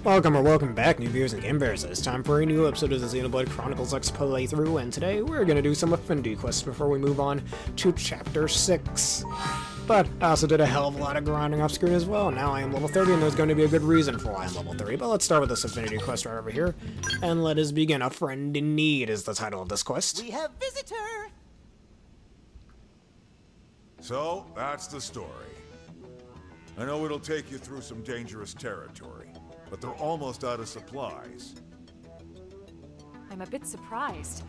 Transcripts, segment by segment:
Welcome or welcome back, new viewers and game bears. It's time for a new episode of the Xenoblade Chronicles X playthrough, and today we're gonna do some Affinity quests before we move on to Chapter 6. But I also did a hell of a lot of grinding off screen as well. Now I am level 30, and there's going to be a good reason for why I'm level 30. But let's start with this Affinity quest right over here, and let us begin. A Friend in Need is the title of this quest. We have visitor! So, that's the story. I know it'll take you through some dangerous territory, but they're almost out of supplies. I'm a bit surprised.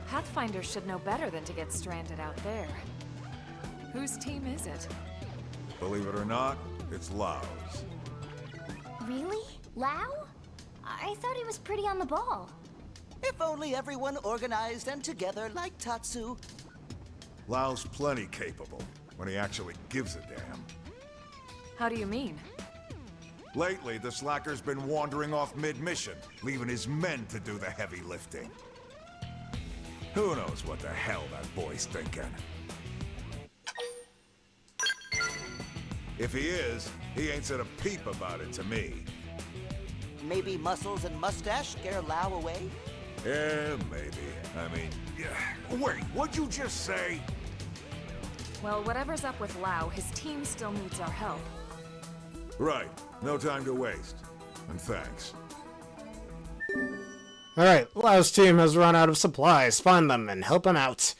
Pathfinders should know better than to get stranded out there. Whose team is it? Believe it or not, it's Lau's. Really? Lau? I thought he was pretty on the ball. If only everyone organized and together like Tatsu. Lau's plenty capable, when he actually gives a damn. How do you mean? Lately, the slacker's been wandering off mid-mission, leaving his men to do the heavy lifting. Who knows what the hell that boy's thinking? If he is, he ain't said a peep about it to me. Maybe muscles and mustache scare Lau away? Yeah, maybe. I mean, yeah. Wait, what'd you just say? Well, whatever's up with Lau, his team still needs our help. Right. No time to waste. And thanks. Alright, Lau's team has run out of supplies. Find them and help him out.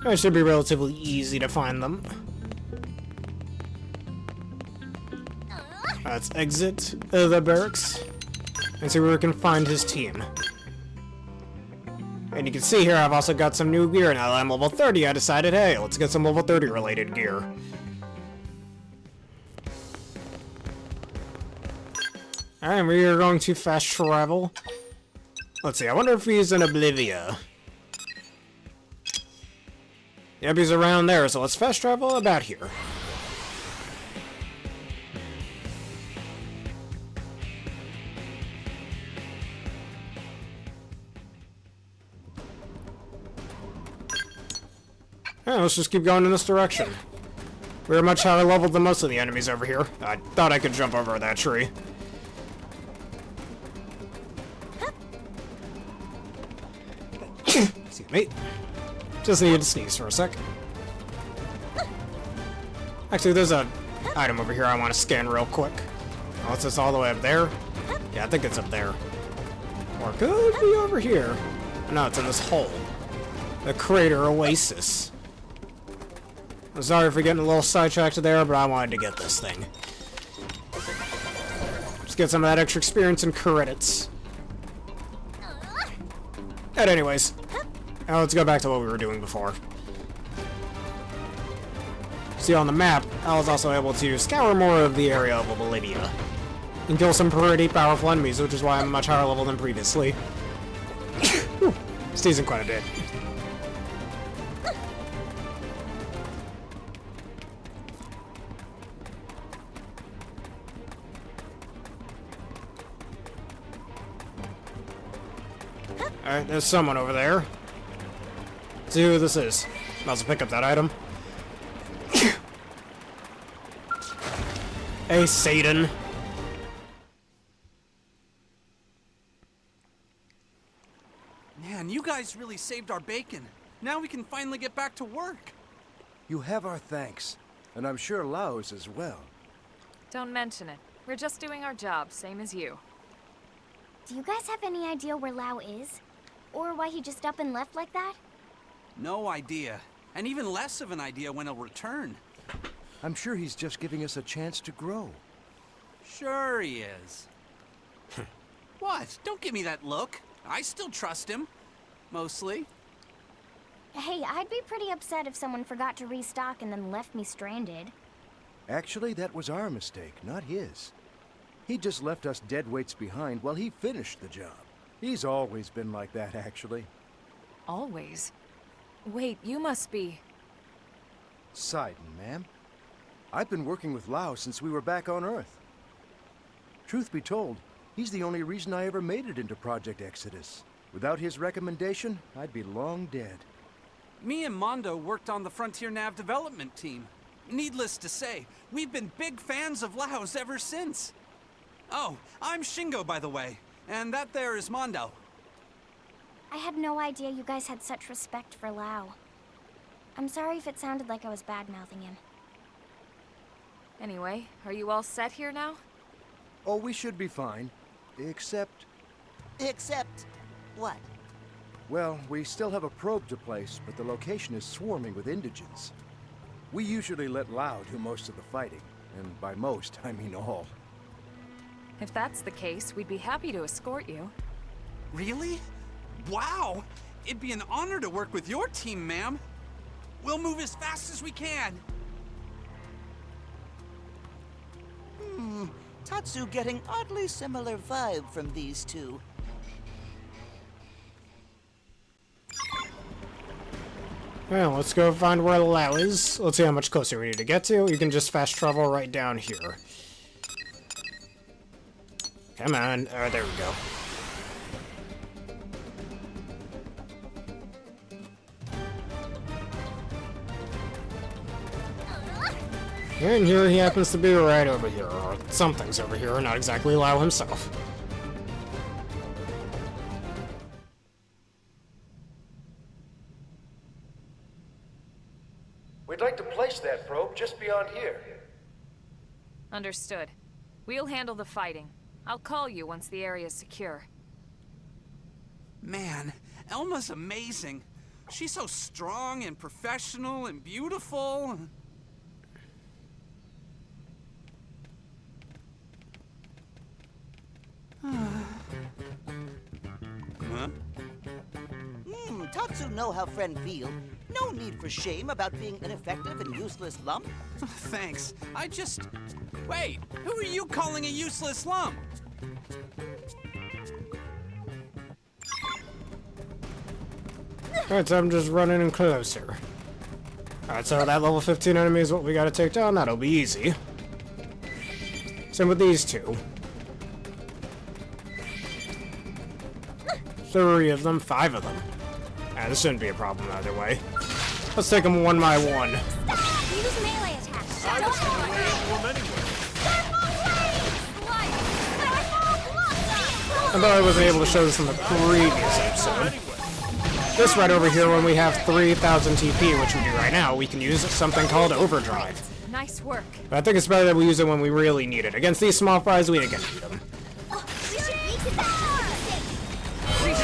It should be relatively easy to find them. Let's exit the barracks and see where we can find his team. And you can see here I've also got some new gear. Now that I'm level 30, I decided, hey, let's get some level 30 related gear. Alright, we are going to fast travel. Let's see, I wonder if he's in Oblivia. Yep, he's around there, so let's fast travel about here. Yeah, let's just keep going in this direction. We're much higher leveled than most of the enemies over here. I thought I could jump over that tree. Excuse me. Just needed to sneeze for a sec. Actually, there's an item over here I want to scan real quick. Oh, it's just all the way up there? Yeah, I think it's up there. Or it could be over here. No, it's in this hole. The Crater Oasis. I'm sorry for getting a little sidetracked there, but I wanted to get this thing. Just get some of that extra experience and credits. And anyways, now let's go back to what we were doing before. See, on the map, I was also able to scour more of the area of Bolivia and kill some pretty powerful enemies, which is why I'm much higher level than previously. Sneezing quite a bit. Alright, there's someone over there. Let's see who this is. Might as well pick up that item. Hey, Satan. Man, you guys really saved our bacon. Now we can finally get back to work. You have our thanks, and I'm sure Lau's as well. Don't mention it. We're just doing our job, same as you. Do you guys have any idea where Lau is? Or why he just up and left like that? No idea. And even less of an idea when he'll return. I'm sure he's just giving us a chance to grow. Sure he is. What? Don't give me that look. I still trust him. Mostly. Hey, I'd be pretty upset if someone forgot to restock and then left me stranded. Actually, that was our mistake, not his. He just left us dead weights behind while he finished the job. He's always been like that, actually. Always? Wait, you must be... Sidon, ma'am. I've been working with Lau since we were back on Earth. Truth be told, he's the only reason I ever made it into Project Exodus. Without his recommendation, I'd be long dead. Me and Mondo worked on the Frontier Nav development team. needless to say, we've been big fans of Lao's ever since. Oh, I'm Shingo, by the way, and that there is Mondo. I had no idea you guys had such respect for Lao. I'm sorry if it sounded like I was bad-mouthing him. Anyway, are you all set here now? Oh, we should be fine. Except... Except... what? well, we still have a probe to place, but the location is swarming with indigents. We usually let Lao do most of the fighting. And by most, I mean all. If that's the case, we'd be happy to escort you. Really? Wow! It'd be an honor to work with your team, ma'am. We'll move as fast as we can. Tatsu getting oddly similar vibe from these two. Well, let's go find where Lao is. Let's see how much closer we need to get to. You can just fast travel right down here. Come on. Oh, there we go. And here he happens to be right over here, or something's over here, not exactly Lao himself. We'd like to place that probe just beyond here. Understood. We'll handle the fighting. I'll call you once the area's secure. Man, Elma's amazing. She's so strong and professional and beautiful. Huh? Tatsu know how friend feel. No need for shame about being ineffective and useless lump. Thanks. Wait, who are you calling a useless lump? Alright, so I'm just running in closer. Alright, so that level 15 enemy is what we gotta take down. That'll be easy. Same with these two. 3 of them, 5 of them. This shouldn't be a problem either way. Let's take them one by one. Stop! Use melee attacks. I was gonna lay into him anyway. I thought I wasn't able to show this in the previous episode. This right over here, when we have 3,000 TP, which we do right now, we can use something called Overdrive. Nice work. But I think it's better that we use it when we really need it. Against these small fries, we ain't gonna need them.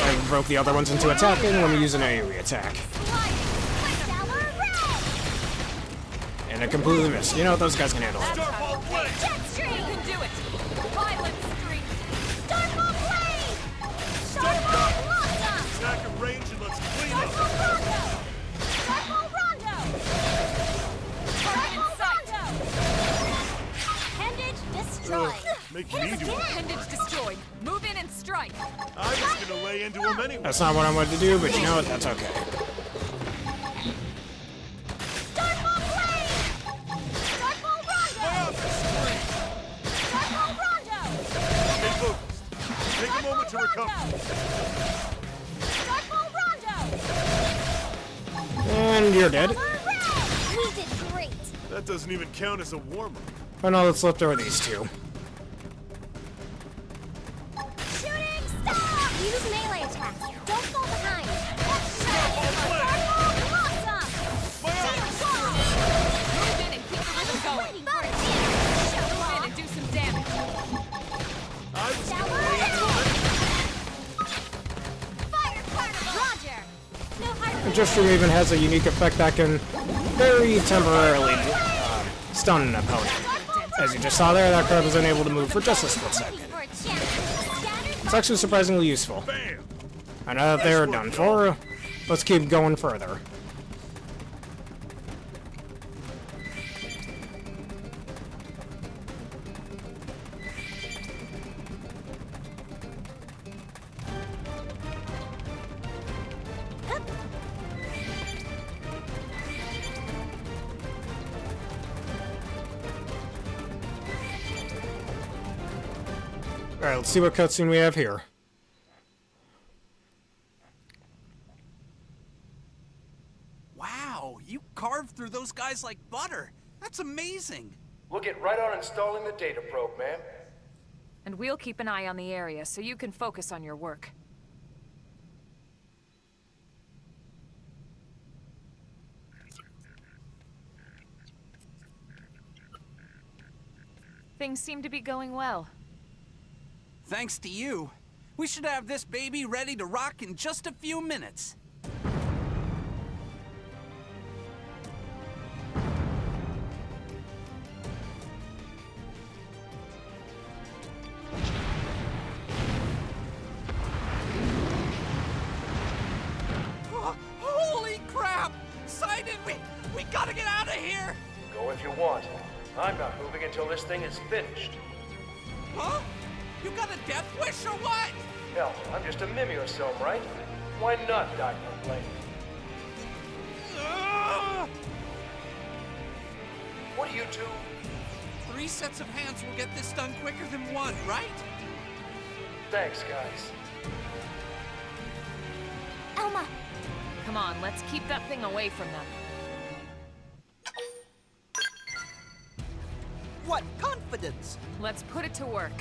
I broke the other ones into attacking when we use an AoE attack. And I completely missed. You know what, those guys can handle it. Starfall Blade! You can do it. Violent streak. Attack at range and let's clean up! Make me do it. Appendage destroyed. Move in and strike. I was gonna lay into him anyway. That's not what I wanted to do, but you know what, that's okay. Stay focused. Take a moment to recover. And you're dead. We did great. That doesn't even count as a warm-up. Oh no, let's left over these two. Shooting star! Use melee attacks. Don't fall behind. Move in and keep the rhythm going. Move in and do some damage. I was gonna lay into him anyway. Roger. And Gesture even has a unique effect that can very temporarily stun an opponent. As you just saw there, that crowd was unable to move for just a split second. It's actually surprisingly useful. Bam! I know that they're done for. Let's keep going further. Alright, let's see what cutscene we have here. Wow, you carved through those guys like butter. That's amazing. We'll get right on installing the data probe, ma'am. And we'll keep an eye on the area so you can focus on your work. Things seem to be going well. Thanks to you. We should have this baby ready to rock in just a few minutes. Oh, holy crap! Sidon, we gotta get out of here! Go if you want. I'm not moving until this thing is finished. Huh? You got a death wish or what? Hell, I'm just a mimeosome, right? Why not die for blame? Ugh! What do you two? 3 sets of hands will get this done quicker than 1, right? Thanks, guys. Elma! Come on, let's keep that thing away from them. What confidence! Let's put it to work.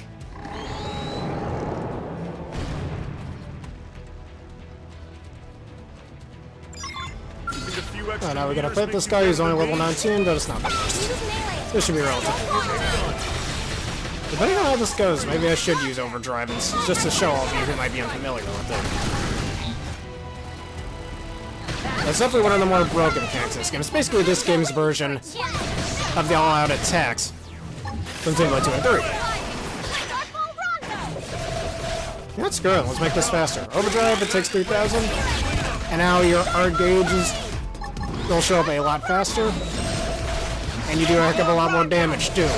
Using a few extra Oh, now we gotta meters fight makes this you guy who's better only than level me. 19, but it's not the worst. This should be relatively easy. Depending on how this goes, maybe I should use Overdrive just to show all of you who might be unfamiliar with it. It's definitely one of the more broken mechanics in this game. It's basically this game's version of the all-out attacks from Xenoblade 2 and 3. Yeah, that's good. Let's make this faster. Overdrive, it takes 3,000. And now your art gauges will show up a lot faster. And you do a heck of a lot more damage, too.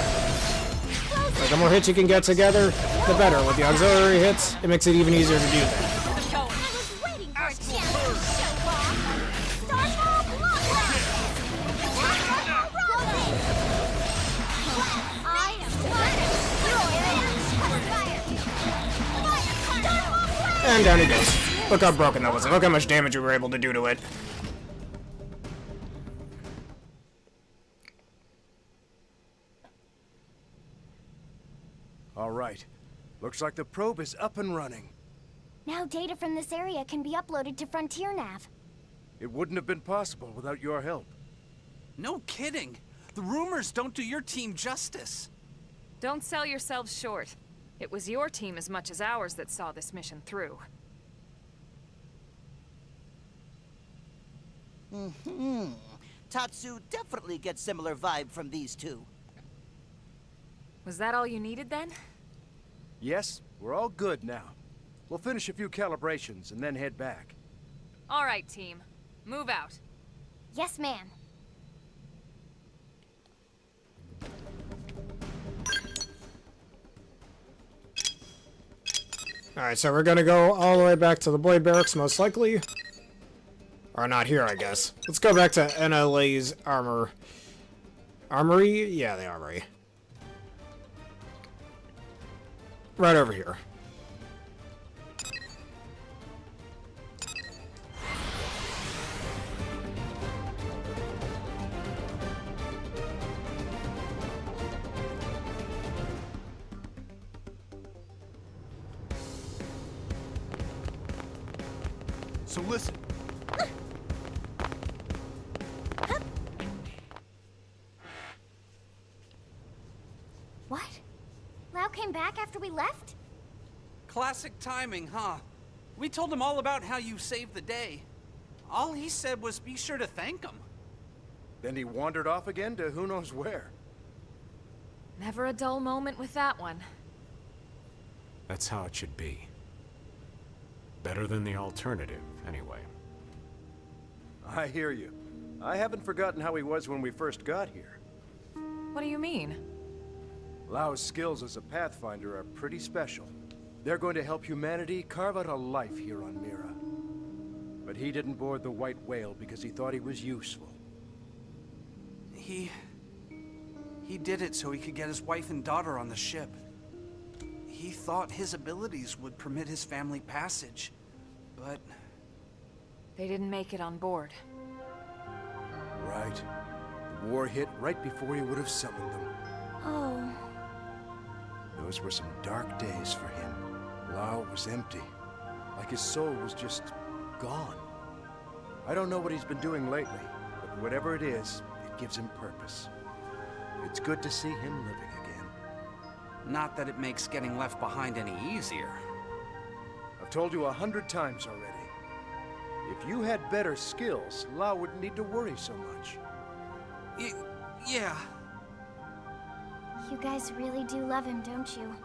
Like, the more hits you can get together, the better. With the auxiliary hits, it makes it even easier to do that. And down he goes. Look how broken that was. Look how much damage we were able to do to it. All right. Looks like the probe is up and running. Now data from this area can be uploaded to Frontier Nav. It wouldn't have been possible without your help. No kidding. The rumors don't do your team justice. Don't sell yourselves short. It was your team as much as ours that saw this mission through. Tatsu definitely gets similar vibe from these two. Was that all you needed then? Yes, we're all good now. We'll finish a few calibrations and then head back. All right, team. Move out. Yes, ma'am. Alright, so we're gonna go all the way back to the Blade Barracks, most likely. Or not here, I guess. Let's go back to NLA's armory? Yeah, the armory. Right over here. So listen, What? Lau came back after we left? Classic timing, huh? We told him all about how you saved the day. All he said was be sure to thank him. Then he wandered off again to who knows where. Never a dull moment with that one. That's how it should be. Better than the alternative, anyway. I hear you. I haven't forgotten how he was when we first got here. What do you mean? Lau's skills as a Pathfinder are pretty special. They're going to help humanity carve out a life here on Mira. But he didn't board the White Whale because he thought he was useful. He did it so he could get his wife and daughter on the ship. He thought his abilities would permit his family passage, but... They didn't make it on board. Right. The War hit right before he would have summoned them. Oh. Those were some dark days for him. Lao was empty. Like his soul was just gone. I don't know what he's been doing lately, but whatever it is, it gives him purpose. It's good to see him living again. Not that it makes getting left behind any easier. I've told you 100 times already. If you had better skills, Lao wouldn't need to worry so much. Yeah. You guys really do love him, don't you?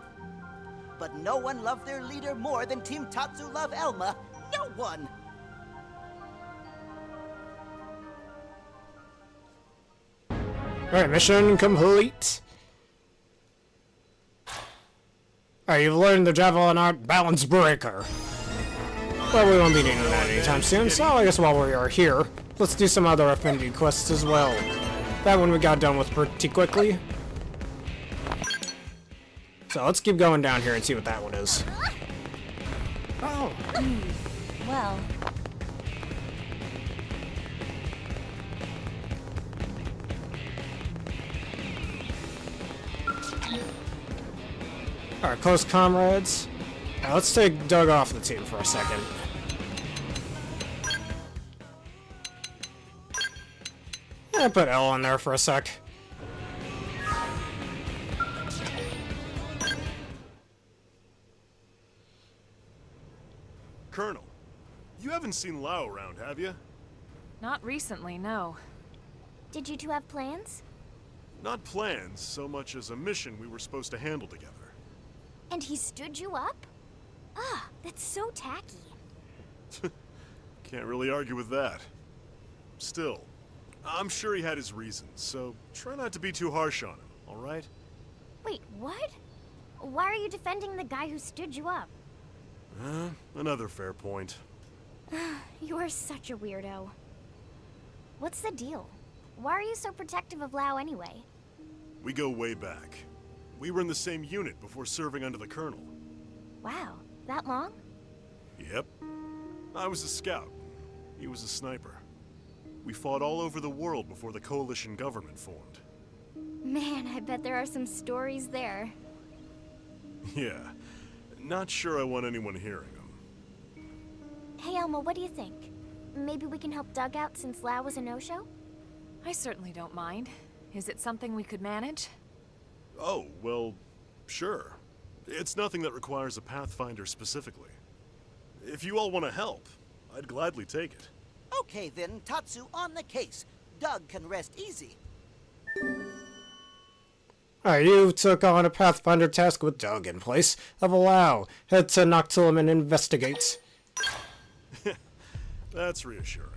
But no one loved their leader more than Team Tatsu love Elma. No one! Alright, mission complete. Alright, you've learned the Javelin Art Balance Breaker. Well, we won't be needing that anytime soon, so I guess while we are here, let's do some other Affinity quests as well. That one we got done with pretty quickly. So let's keep going down here and see what that one is. Oh. Well. Alright, close comrades. Now let's take Doug off the team for a second. Yeah, put L in there for a sec. Colonel, you haven't seen Lao around, have you? Not recently, no. Did you two have plans? Not plans, so much as a mission we were supposed to handle together. And he stood you up? Ah, that's so tacky. Can't really argue with that. Still, I'm sure he had his reasons, so try not to be too harsh on him, alright? Wait, what? Why are you defending the guy who stood you up? Another fair point. You are such a weirdo. What's the deal? Why are you so protective of Lao anyway? We go way back. We were in the same unit before serving under the Colonel. Wow, that long? Yep. I was a scout. He was a sniper. We fought all over the world before the coalition government formed. Man, I bet there are some stories there. Yeah. Not sure I want anyone hearing them. Hey, Elma, what do you think? Maybe we can help Doug out since Lao was a no-show? I certainly don't mind. Is it something we could manage? Oh, well, sure. It's nothing that requires a Pathfinder specifically. If you all want to help, I'd gladly take it. Okay then, Tatsu on the case. Doug can rest easy. Alright, you took on a Pathfinder task with Doug in place of Lao. Head to Noctilum and investigate. That's reassuring.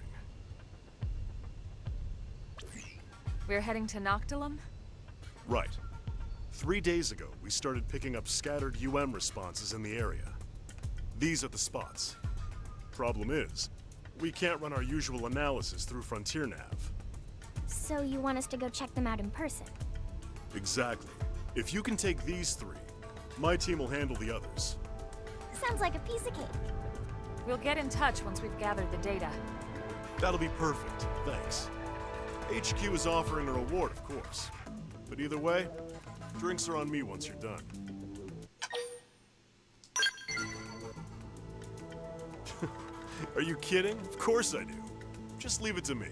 We're heading to Noctilum? Right. 3 days ago, we started picking up scattered UM responses in the area. These are the spots. Problem is, we can't run our usual analysis through Frontier Nav. So you want us to go check them out in person? Exactly. If you can take these 3, my team will handle the others. Sounds like a piece of cake. We'll get in touch once we've gathered the data. That'll be perfect, thanks. HQ is offering a reward, of course. But either way, drinks are on me once you're done. Are you kidding? Of course I do. Just leave it to me.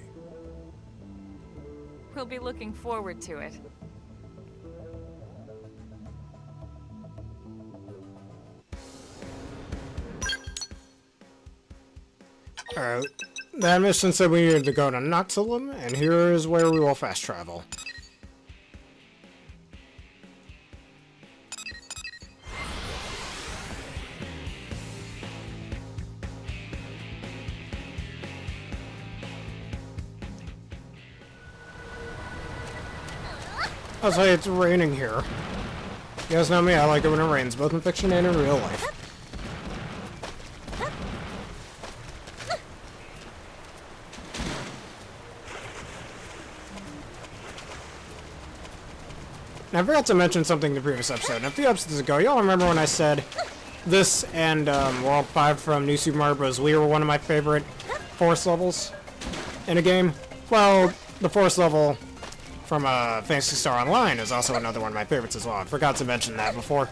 We'll be looking forward to it. Alright, that mission said we needed to go to Noctilum, and here is where we will fast travel. I'll say it's raining here. You guys know me, I like it when it rains, both in fiction and in real life. Now, I forgot to mention something in the previous episode. A few episodes ago, y'all remember when I said this and World 5 from New Super Mario Bros. Wii were one of my favorite forest levels in a game? Well, the forest level from Phantasy Star Online is also another one of my favorites as well. I forgot to mention that before.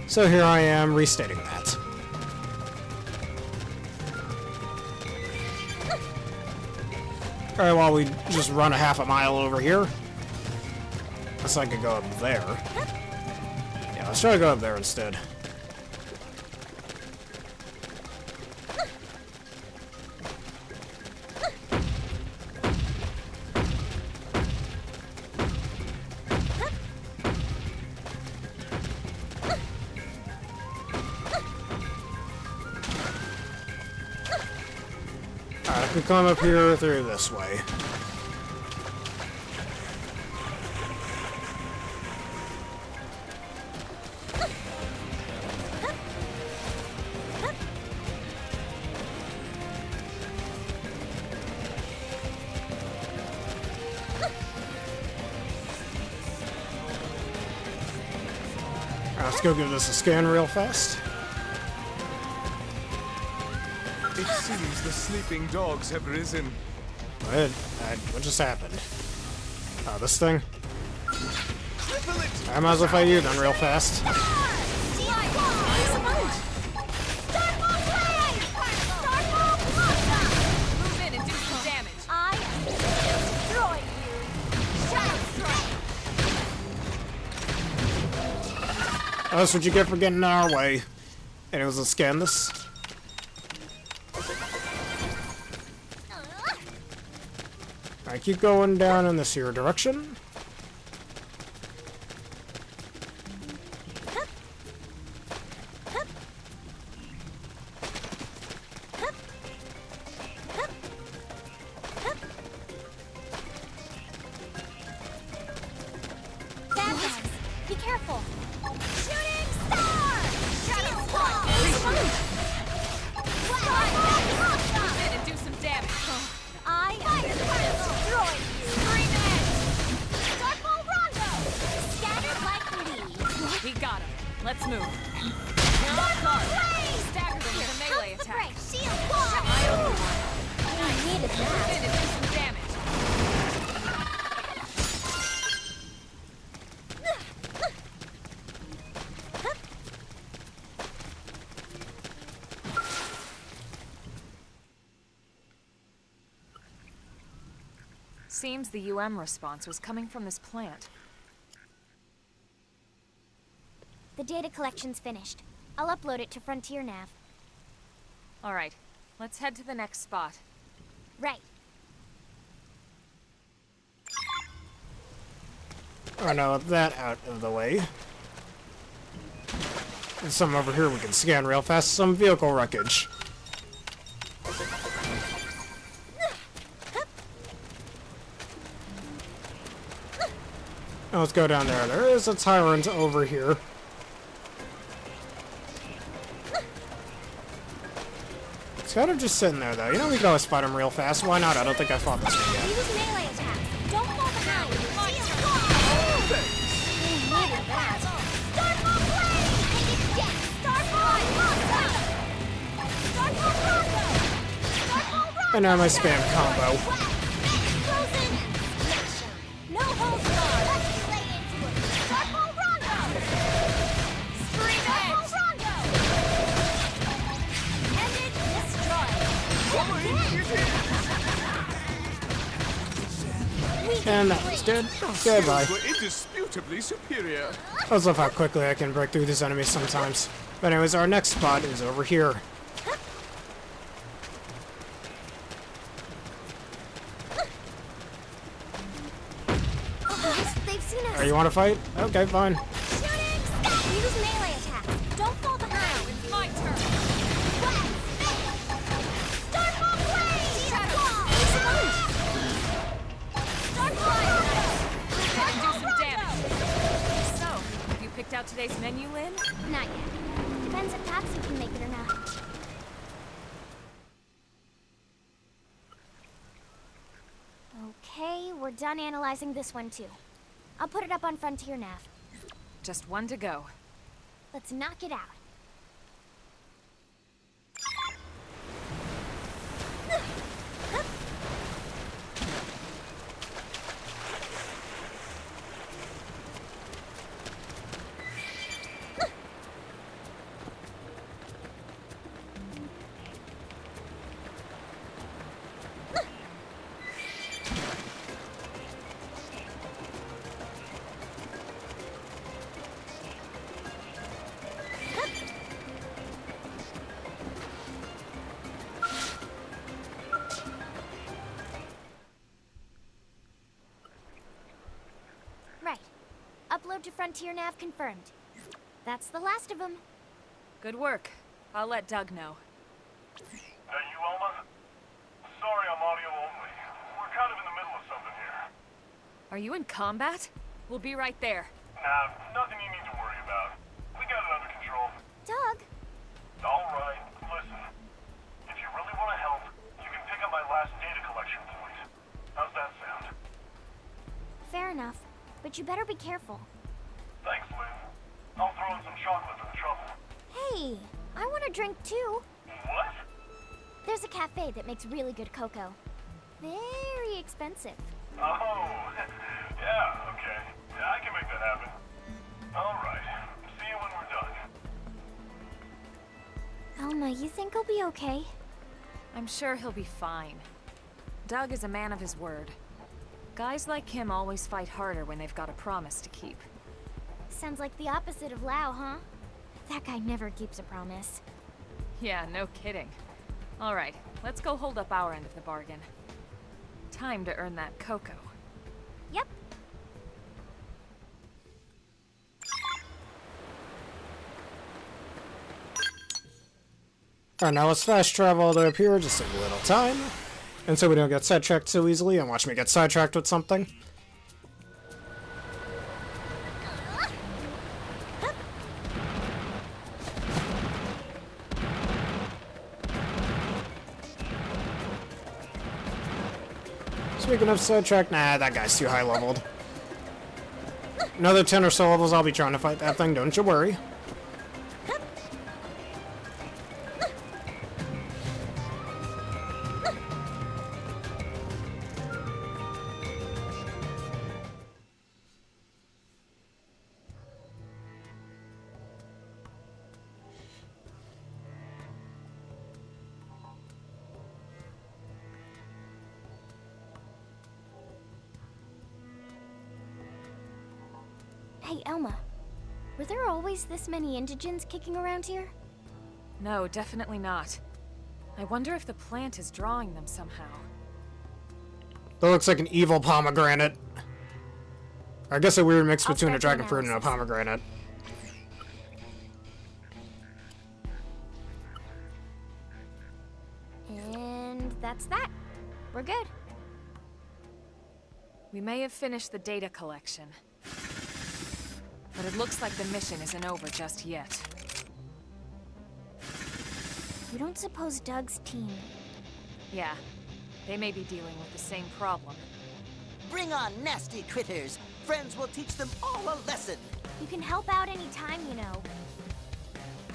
So here I am restating that. Alright, well, we just run a half a mile over here. Guess I could go up there. Yeah, let's try to go up there instead. Alright, I could climb up here through this way. Let's go give this a scan real fast. It seems the sleeping dogs have risen. What just happened? Oh, this thing? I might as well fight you then real fast. Move in and do some damage. I am destroy you. Shadow strike. Oh, that's what you get for getting in our way. And it was a scan this. I keep going down in this here direction. Bad guys, be careful. Shooting star. Shadow strike. Move in and do some damage. I am destroy you. Scream edge. Darkball Rondo. Scattered like leaves. We got him. Let's move. Stagger them with a melee attack. Shield wall. I needed Move that. in and do some damage. Seems the response was coming from this plant. The data collection's finished. I'll upload it to Frontier Nav. All right, let's head to the next spot. Right. Alright, now with that out of the way. There's some over here we can scan real fast. Some vehicle wreckage. Now let's go down there. There is a tyrant over here. It's kind of just sitting there, though. You know, we can always fight him real fast. Why not? I don't think I fought this one yet. Use melee attacks. Don't fall behind. Shield wall. Needed that. Starfall blade. Take it down. Starfall Rondo. Starfall Rondo. Starfall Rondo. And now my spam combo. Frozen. No holds barred. Let's lay into it. Starfall Rondo. Scream edge. Starfall Rondo. Ended. Destroyed. And that was dead. Goodbye. We're indisputably superior. I love how quickly I can break through these enemies sometimes. But anyways, our next spot is over here. They've seen us. Oh, you want to fight? Okay, fine. Shooting. Use melee attacks. Don't fall behind. It's my turn. Starfall blade. Shadow wall. Starfall Move in and do some damage. So, have you picked out today's menu, Lynn? Not yet. Depends if Tatsu can make it or not. Okay, we're done analyzing this one too. I'll put it up on Frontier Nav. Just one to go. Let's knock it out. payload to Frontier Nav confirmed. That's the last of them. Good work. I'll let Doug know. That you, Elma? Sorry, I'm audio only. We're kind of in the middle of something here. Are you in combat? We'll be right there. Nah, nothing you need to worry about. We got it under control. Doug? Alright, listen. If you really want to help, you can pick up my last data collection point. How's that sound? Fair enough, but you better be careful. Thanks, Lynn. I'll throw in some chocolate for the trouble. Hey, I want a drink too. What? There's a cafe that makes really good cocoa. Very expensive. Oh, yeah, okay. Yeah, I can make that happen. Alright, see you when we're done. Elma, you think he'll be okay? I'm sure he'll be fine. Doug is a man of his word. Guys like him always fight harder when they've got a promise to keep. Sounds like the opposite of Lau, huh? That guy never keeps a promise. Yeah, no kidding. All right, let's go hold up our end of the bargain. Time to earn that cocoa. Yep. Alright, now let's fast travel all the way up here, just save a little time. And so we don't get sidetracked so easily, and watch me get sidetracked with something. Speaking of sidetrack, nah, that guy's too high leveled. Another 10 or so levels, I'll be trying to fight that thing, don't you worry. Hey, Elma. Were there always this many indigens kicking around here? No, definitely not. I wonder if the plant is drawing them somehow. That looks like an evil pomegranate. I guess a weird mix between a start the dragon fruit and a analysis. pomegranate. And that's that. We're good. We may have finished the data collection. But it looks like the mission isn't over just yet. You don't suppose Doug's team... Yeah, they may be dealing with the same problem. Bring on nasty critters. Friends will teach them all a lesson. You can help out any time, you know.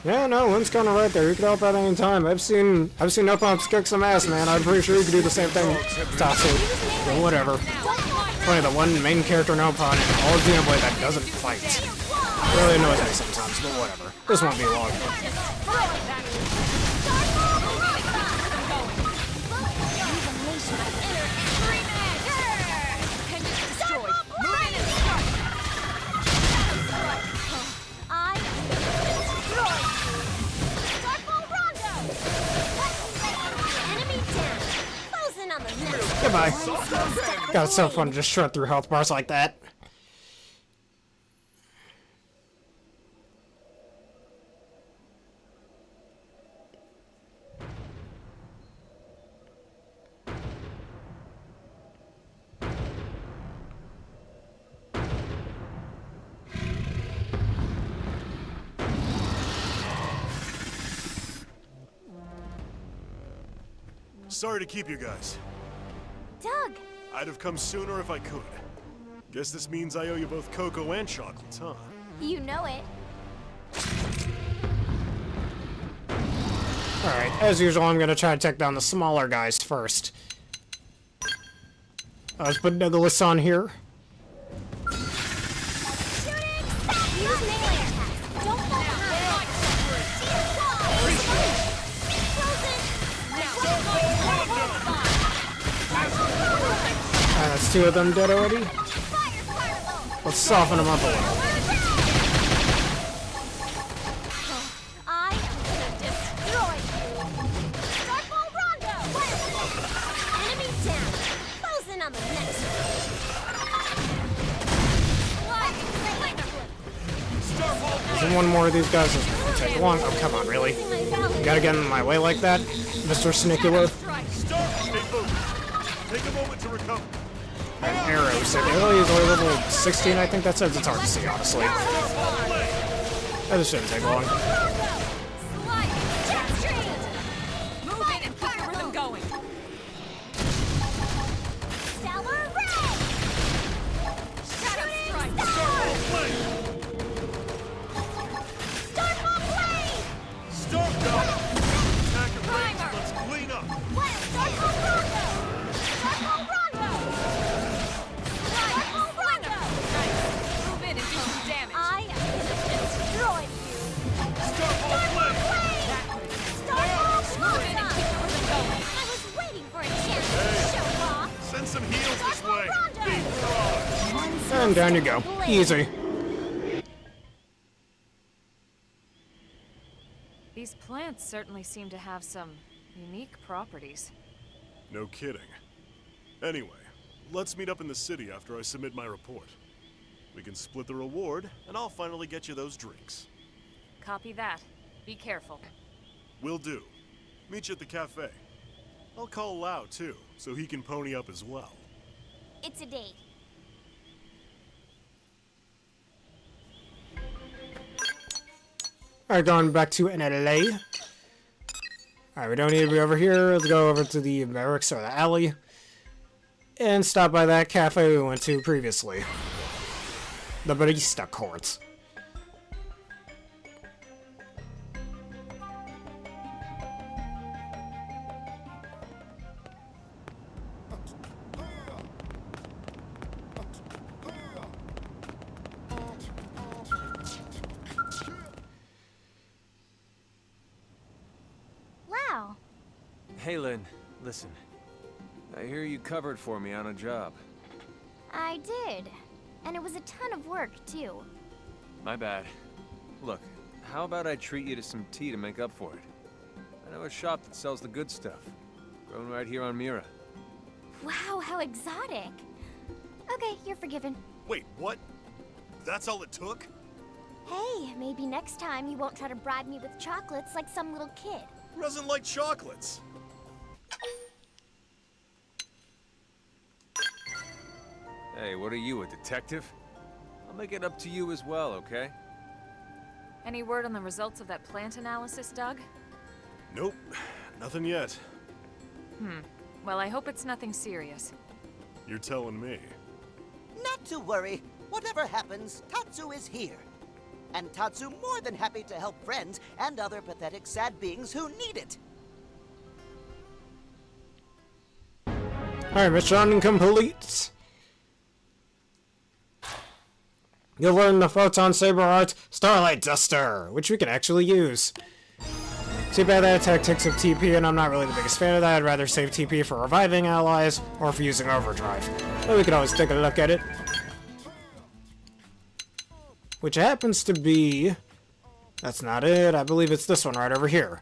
Yeah, no, Lynn's kinda right there. You can help out any time. I've seen no pumps kick some ass, man. I'm pretty sure you could do the same thing. Tatsu. But whatever. Probably the one main character no pun in all of Xenoblade that doesn't fight. Really annoys me sometimes, but whatever. This won't be long. Goodbye. God, it's so fun to just shred through health bars like that. Sorry to keep you guys. Doug! I'd have come sooner if I could. Guess this means I owe you both cocoa and chocolates, huh? You know it. Alright, as usual, I'm gonna try to take down the smaller guys first. Let's put Douglas on here. That's two of them dead already. Let's soften them up a little. I will destroy you. Starfall Rondo! Enemy down. Closing on the next one. There's one more of these guys that's gonna take long. Oh, come on, really? You gotta get in my way like that, Mr. Snickula? Stop! Stay focused. Take a moment to recover. An arrow. So really is only level 16, I think that says. It's hard to see, honestly. That shouldn't take long. Move in and keep your rhythm going. Start now! Attack and range, let's clean up! Move in and take some damage. I am gonna destroy you. Start all flame! Move in and keep your rhythm going. I was waiting for a chance to show off. Send some heals this way! Deep throw! And down you go. Easy. These plants certainly seem to have some unique properties. No kidding. Anyway, let's meet up in the city after I submit my report. We can split the reward, and I'll finally get you those drinks. Copy that. Be careful. Will do. Meet you at the cafe. I'll call Lau, too, so he can pony up as well. It's a date. Alright, going back to NLA. Alright, we don't need to be over here. Let's go over to the barracks or the alley. And stop by that cafe we went to previously. The Barista Courts. Wow. Hey, Lynn, listen. I hear you covered for me on a job. I did. And it was a ton of work, too. My bad. Look, how about I treat you to some tea to make up for it? I know a shop that sells the good stuff. Grown right here on Mira. Wow, how exotic. Okay, you're forgiven. Wait, what? That's all it took? Hey, maybe next time you won't try to bribe me with chocolates like some little kid. Who doesn't like chocolates? Hey, what are you, a detective? I'll make it up to you as well, okay? Any word on the results of that plant analysis, Doug? Nope, nothing yet. Well, I hope it's nothing serious. You're telling me. Not to worry. Whatever happens, Tatsu is here. And Tatsu more than happy to help friends and other pathetic sad beings who need it. Alright, mission complete. You'll learn the Photon Saber Art Starlight Duster, which we can actually use. Too bad that attack takes up TP, and I'm not really the biggest fan of that. I'd rather save TP for reviving allies or for using Overdrive. But we could always take a look at it. Which happens to be... That's not it. I believe it's this one right over here.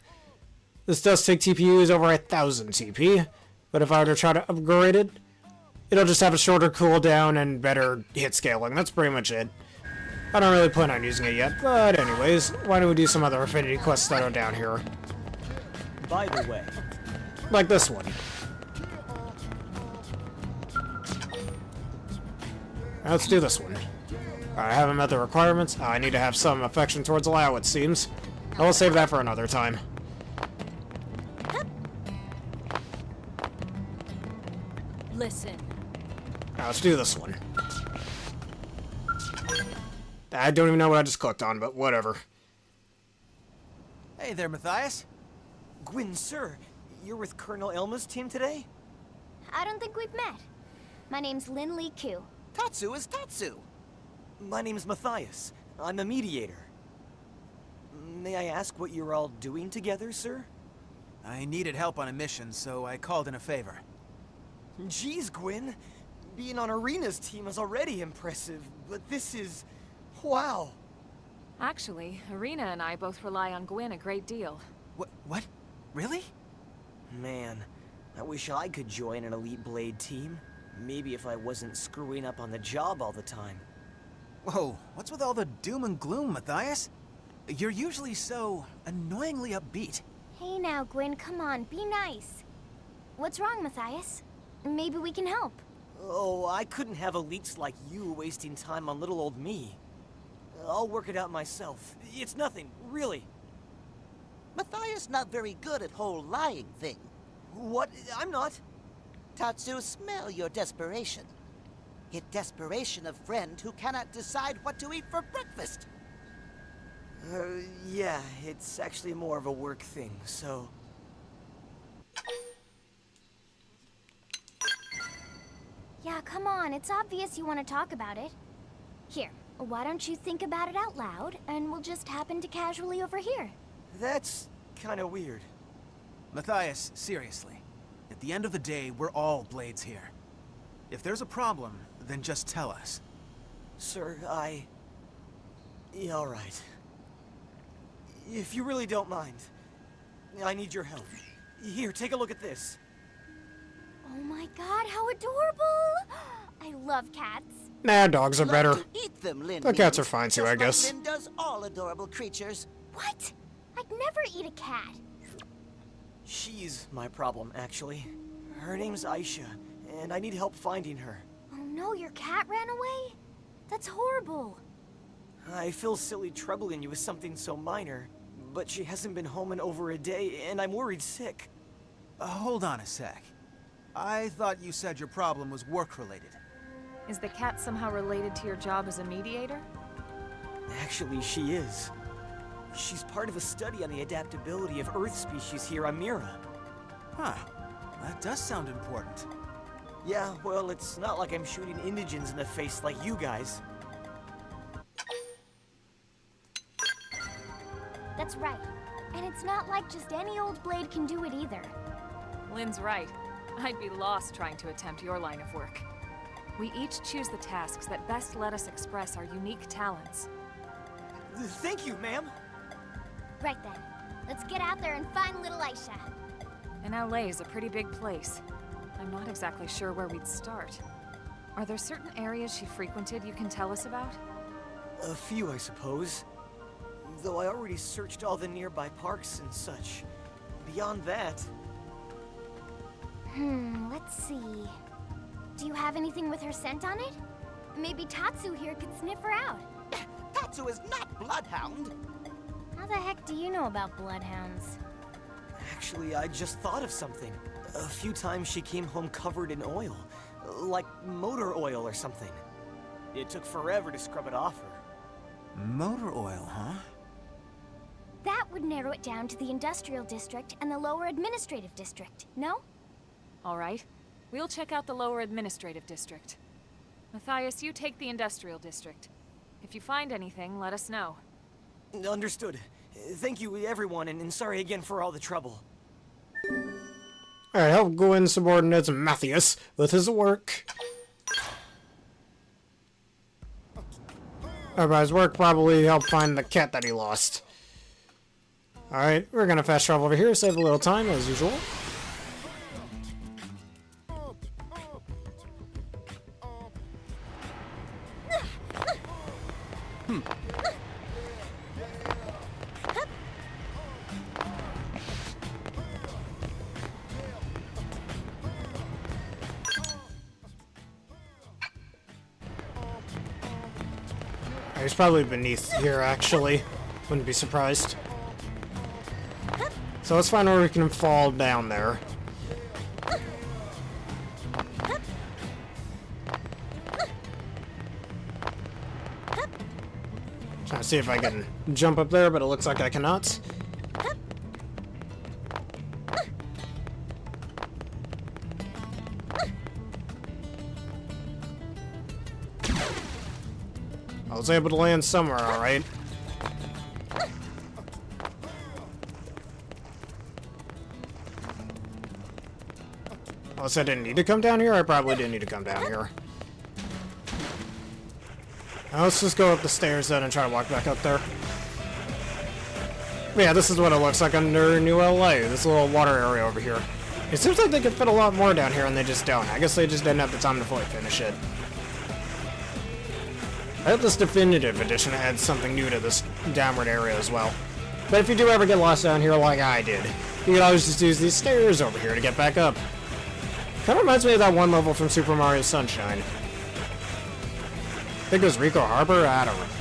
This does take TPUs over 1,000 TP, but if I were to try to upgrade it, it'll just have a shorter cooldown and better hit scaling. That's pretty much it. I don't really plan on using it yet, but anyways, why don't we do some other Affinity quests that are down here? By the way, Like this one. Let's do this one. I haven't met the requirements. I need to have some affection towards Lau, it seems. I will save that for another time. Listen. Now let's do this one. I don't even know what I just clicked on, but whatever. hey there, Matthias. Gwyn, sir, you're with Colonel Elma's team today? I don't think we've met. My name's Lin Lee Ku. Tatsu is Tatsu. My name's Matthias. I'm a mediator. May I ask what you're all doing together, sir? I needed help on a mission, so I called in a favor. Geez, Gwyn. Being on Arena's team is already impressive, but this is... wow. Actually, Arena and I both rely on Gwyn a great deal. What? Really? Man, I wish I could join an Elite Blade team. Maybe if I wasn't screwing up on the job all the time. Whoa, what's with all the doom and gloom, Matthias? You're usually so annoyingly upbeat. Hey now, Gwyn, come on, be nice. What's wrong, Matthias? Maybe we can help. Oh, I couldn't have elites like you wasting time on little old me. I'll work it out myself. It's nothing, really. Matthias not very good at whole lying thing. What? I'm not. Tatsu, smell your desperation. It desperation of friend who cannot decide what to eat for breakfast. Yeah, it's actually more of a work thing, so... Yeah, come on, it's obvious you want to talk about it. Here, why don't you think about it out loud, and we'll just happen to casually overhear. That's kind of weird. Matthias, seriously. At the end of the day, we're all Blades here. If there's a problem, then just tell us. Sir, Yeah, all right. If you really don't mind, I need your help. Here, take a look at this. Oh my god, how adorable! I love cats. Nah, dogs are better. To eat them, Lynn The cats are means, fine too, just I like guess. Lynn does all adorable creatures. What? I'd never eat a cat. She's my problem, actually. Her name's Aisha, and I need help finding her. Oh no, your cat ran away? That's horrible. I feel silly troubling you with something so minor, but she hasn't been home in over a day, and I'm worried sick. Hold on a sec. I thought you said your problem was work-related. Is the cat somehow related to your job as a mediator? Actually, she is. She's part of a study on the adaptability of Earth species here on Mira. Huh. That does sound important. Yeah, well, it's not like I'm shooting indigents in the face like you guys. That's right. And it's not like just any old blade can do it either. Lynn's right. I'd be lost trying to attempt your line of work. We each choose the tasks that best let us express our unique talents. Thank you, ma'am. Right then. Let's get out there and find little Aisha. And LA is a pretty big place. I'm not exactly sure where we'd start. Are there certain areas she frequented you can tell us about? A few, I suppose. Though I already searched all the nearby parks and such. Beyond that... Let's see. Do you have anything with her scent on it? Maybe Tatsu here could sniff her out. Tatsu is not Bloodhound. How the heck do you know about bloodhounds? Actually, I just thought of something. A few times she came home covered in oil. Like motor oil or something. It took forever to scrub it off her. Motor oil, huh? That would narrow it down to the Industrial District and the Lower Administrative District, no? All right. We'll check out the Lower Administrative District. Matthias, you take the Industrial District. If you find anything, let us know. Understood. Thank you, everyone, and sorry again for all the trouble. Alright, help Gwyn subordinates Matthias with his work. Everybody's work probably helped find the cat that he lost. Alright, we're gonna fast travel over here, save a little time as usual. He's probably beneath here, actually. Wouldn't be surprised. So let's find where we can fall down there. Trying to see if I can jump up there, but it looks like I cannot. I was able to land somewhere, alright. Unless I didn't need to come down here, I probably didn't need to come down here. Now let's just go up the stairs then and try to walk back up there. But yeah, this is what it looks like under New LA, this little water area over here. It seems like they could fit a lot more down here and they just don't. I guess they just didn't have the time to fully finish it. I hope this definitive edition adds something new to this downward area as well. But if you do ever get lost down here like I did, you can always just use these stairs over here to get back up. Kinda reminds me of that one level from Super Mario Sunshine. I think it was Rico Harbor? I don't remember.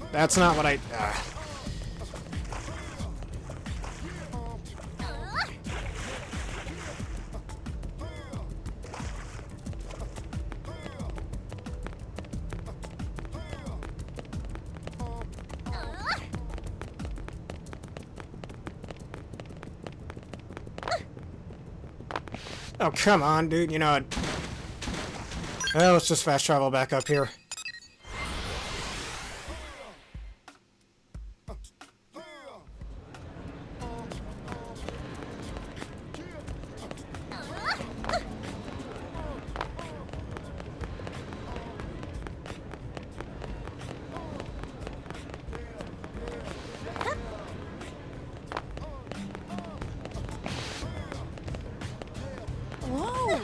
That's not what I... Oh, come on, dude. You know what? Well, let's just fast travel back up here. Whoa!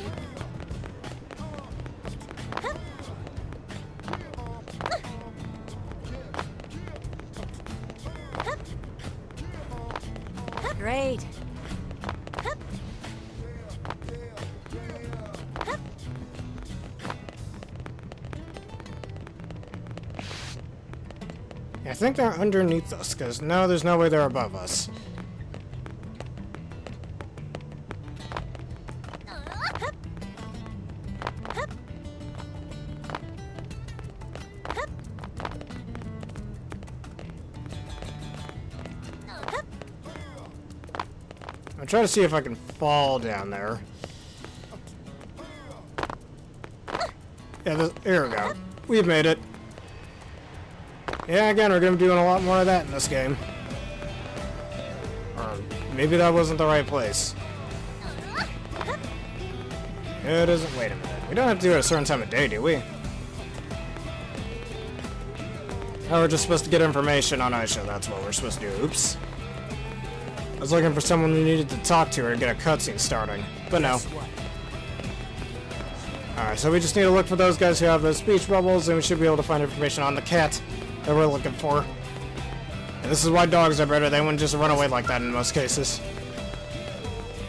Great. I think they're underneath us, because no, there's no way they're above us. I'm trying to see if I can fall down there. Yeah, here we go. We've made it. Yeah, again, we're going to be doing a lot more of that in this game. Or maybe that wasn't the right place. It isn't. Wait a minute. We don't have to do it at a certain time of day, do we? Oh, we're just supposed to get information on Aisha. That's what we're supposed to do. Oops. I was looking for someone we needed to talk to or get a cutscene starting. But no. Alright, so we just need to look for those guys who have those speech bubbles, and we should be able to find information on the cat that we're looking for. And this is why dogs are better. They wouldn't just run away like that in most cases.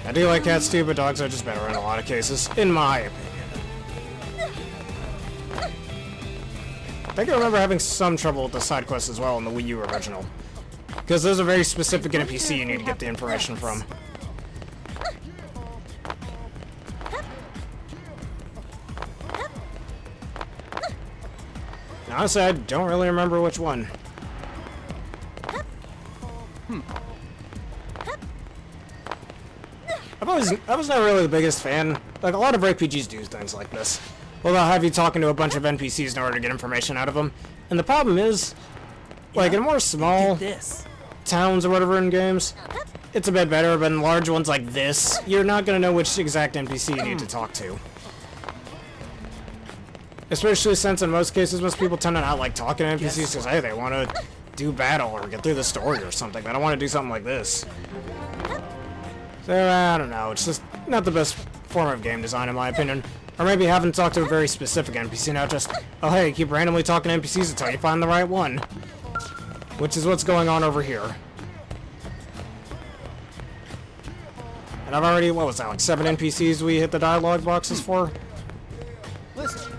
I do like cats too, but dogs are just better in a lot of cases, in my opinion. I think I remember having some trouble with the side quests as well in the Wii U original. Because there's a very specific NPC you need to get the information from. Honestly, I don't really remember which one. I was not really the biggest fan. Like, a lot of RPGs do things like this. Well, they'll have you talking to a bunch of NPCs in order to get information out of them. And the problem is, like, in more small towns or whatever in games, it's a bit better, but in large ones like this, you're not going to know which exact NPC you need to talk to. Especially since in most cases, most people tend to not like talking to NPCs because, hey, they want to do battle or get through the story or something. They don't want to do something like this. So, I don't know. It's just not the best form of game design, in my opinion. Or maybe having to talk to a very specific NPC, not just, oh, hey, keep randomly talking to NPCs until you find the right one. Which is what's going on over here. And I've already, what was that, like 7 NPCs we hit the dialogue boxes for? Listen.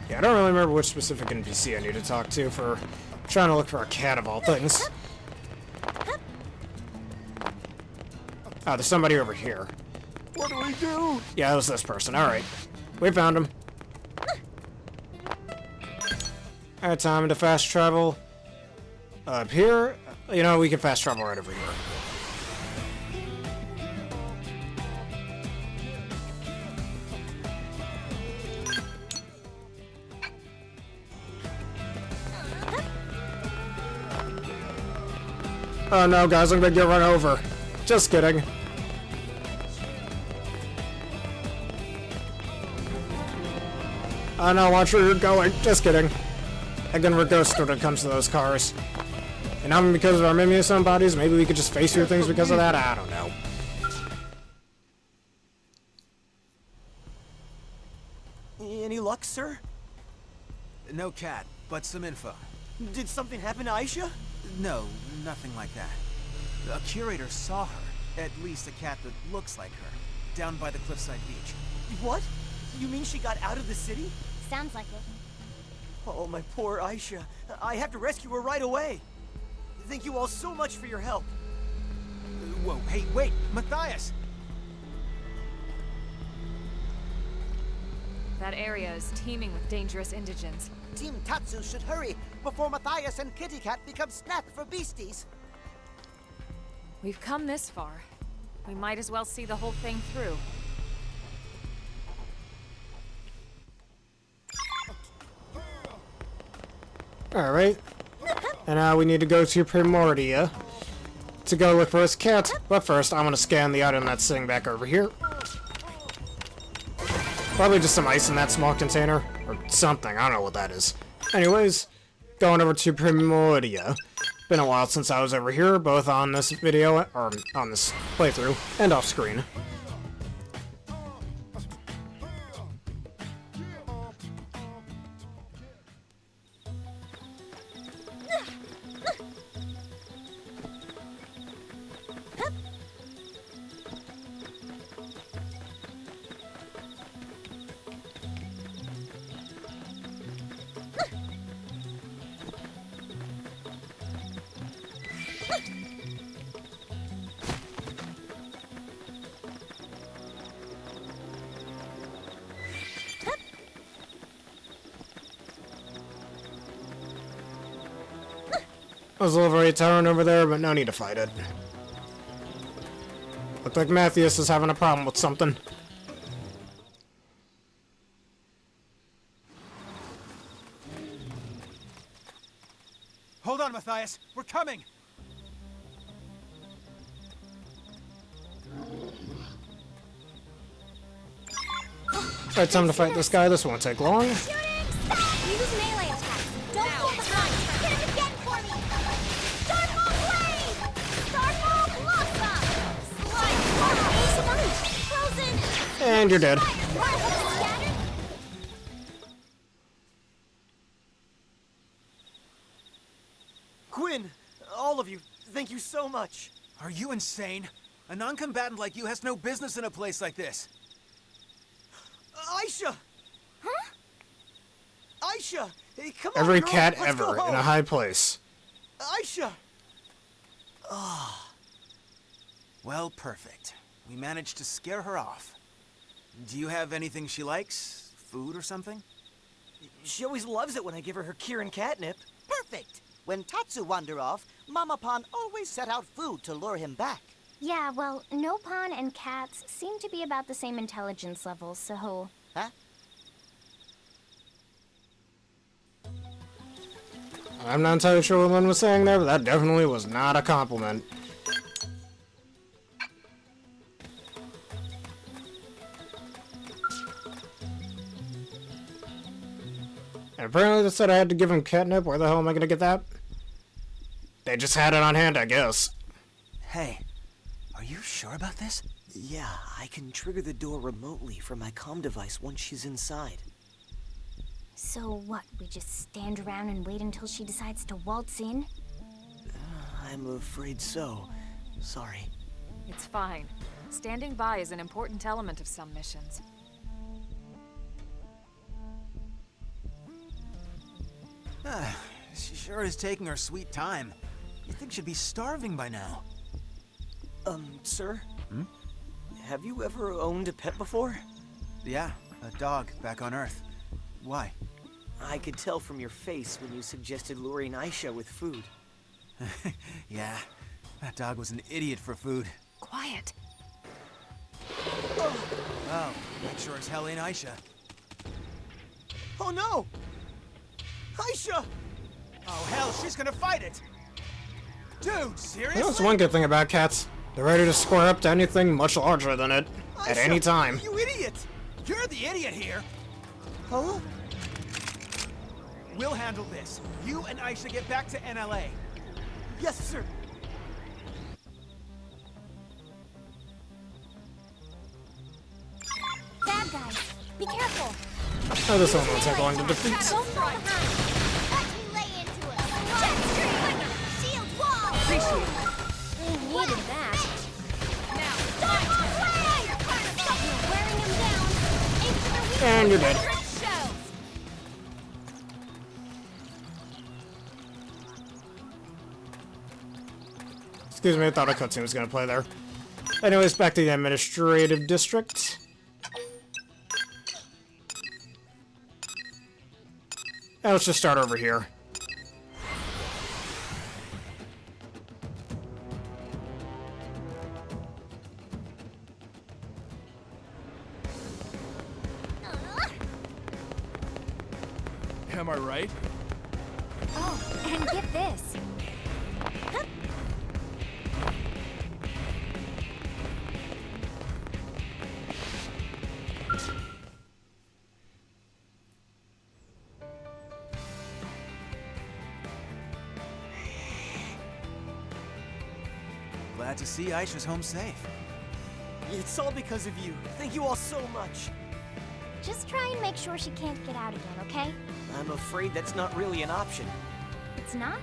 Yeah, I don't really remember which specific NPC I need to talk to for trying to look for a cat of all things. Oh, there's somebody over here. What do we do? Yeah, it was this person. Alright. We found him. Alright, time to fast travel. Up here. You know, we can fast travel right over here. Oh no, guys, I'm gonna get run over. Just kidding. Oh no, watch where you're going. Just kidding. Again, we're ghosts when it comes to those cars. And not because of our Mimiusone bodies, maybe we could just face through things because of that? I don't know. Any luck, sir? No cat, but some info. Did something happen to Aisha? No, nothing like that. A curator saw her, at least a cat that looks like her, down by the cliffside beach. What? You mean she got out of the city? Sounds like it. Oh, my poor Aisha. I have to rescue her right away. Thank you all so much for your help. Whoa, hey, wait, Matthias! That area is teeming with dangerous indigents. Team Tatsu should hurry before Matthias and Kitty Cat become snack for beasties. We've come this far. We might as well see the whole thing through. Alright. And now we need to go to Primordia to go look for his cat. But first, I want to scan the item that's sitting back over here. Probably just some ice in that small container. Or something, I don't know what that is. Anyways, going over to Primordia. Been a while since I was over here, both on this video, or on this playthrough, and off screen. Was a little very tiring over there, but no need to fight it. Looked like Matthias is having a problem with something. Hold on, Matthias, we're coming! Alright, time to fight this guy. This won't take long. Use melee attacks. Don't fall behind. Hit him again for me. Starfall Blade! Starfall Blossom! Slide! Frozen! And you're dead. Quinn, all of you, thank you so much. Are you insane? A non-combatant like you has no business in a place like this. Aisha! Huh? Aisha! Hey, come on, Every girl. cat Let's ever go in home. a high place. Aisha! Well, perfect. We managed to scare her off. Do you have anything she likes? Food or something? She always loves it when I give her Kirin catnip. Perfect! When Tatsu wander off, Mama Pan always set out food to lure him back. Yeah, well, Nopon and cats seem to be about the same intelligence level, so... Huh? I'm not entirely sure what Lynn was saying there, but that definitely was not a compliment. And apparently they said I had to give him catnip. Where the hell am I gonna get that? They just had it on hand, I guess. Hey, are you sure about this? Yeah, I can trigger the door remotely from my comm device once she's inside. So what, we just stand around and wait until she decides to waltz in? I'm afraid so. Sorry. It's fine. Standing by is an important element of some missions. She sure is taking her sweet time. You'd think she'd be starving by now. Sir? Have you ever owned a pet before? Yeah, a dog back on Earth. Why? I could tell from your face when you suggested luring Aisha with food. Yeah, that dog was an idiot for food. Quiet. Oh, that sure as hell ain't Aisha. Oh no! Aisha! Oh hell, she's gonna fight it! Dude, seriously? That's one good thing about cats. They're ready to square up to anything much larger than it at Aisha, any time. You idiot! You're the idiot here. Huh? We'll handle this. You and Aisha get back to NLA. Yes, sir. Bad guys, be careful. Oh, this one won't take long to defeat. Don't fall behind. Watch me lay into it. Jet stream. Shield wall. Appreciate it. I needed that. Now, stop away! You're wearing him down. Aim for the weak And you're dead. shows. Excuse me, I thought a cutscene was gonna play there. Anyways, back to the administrative district. And let's just start over here. Am I right? Oh, and get this. Glad to see Aisha's home safe. It's all because of you. Thank you all so much. Just try and make sure she can't get out again, okay? I'm afraid that's not really an option. It's not?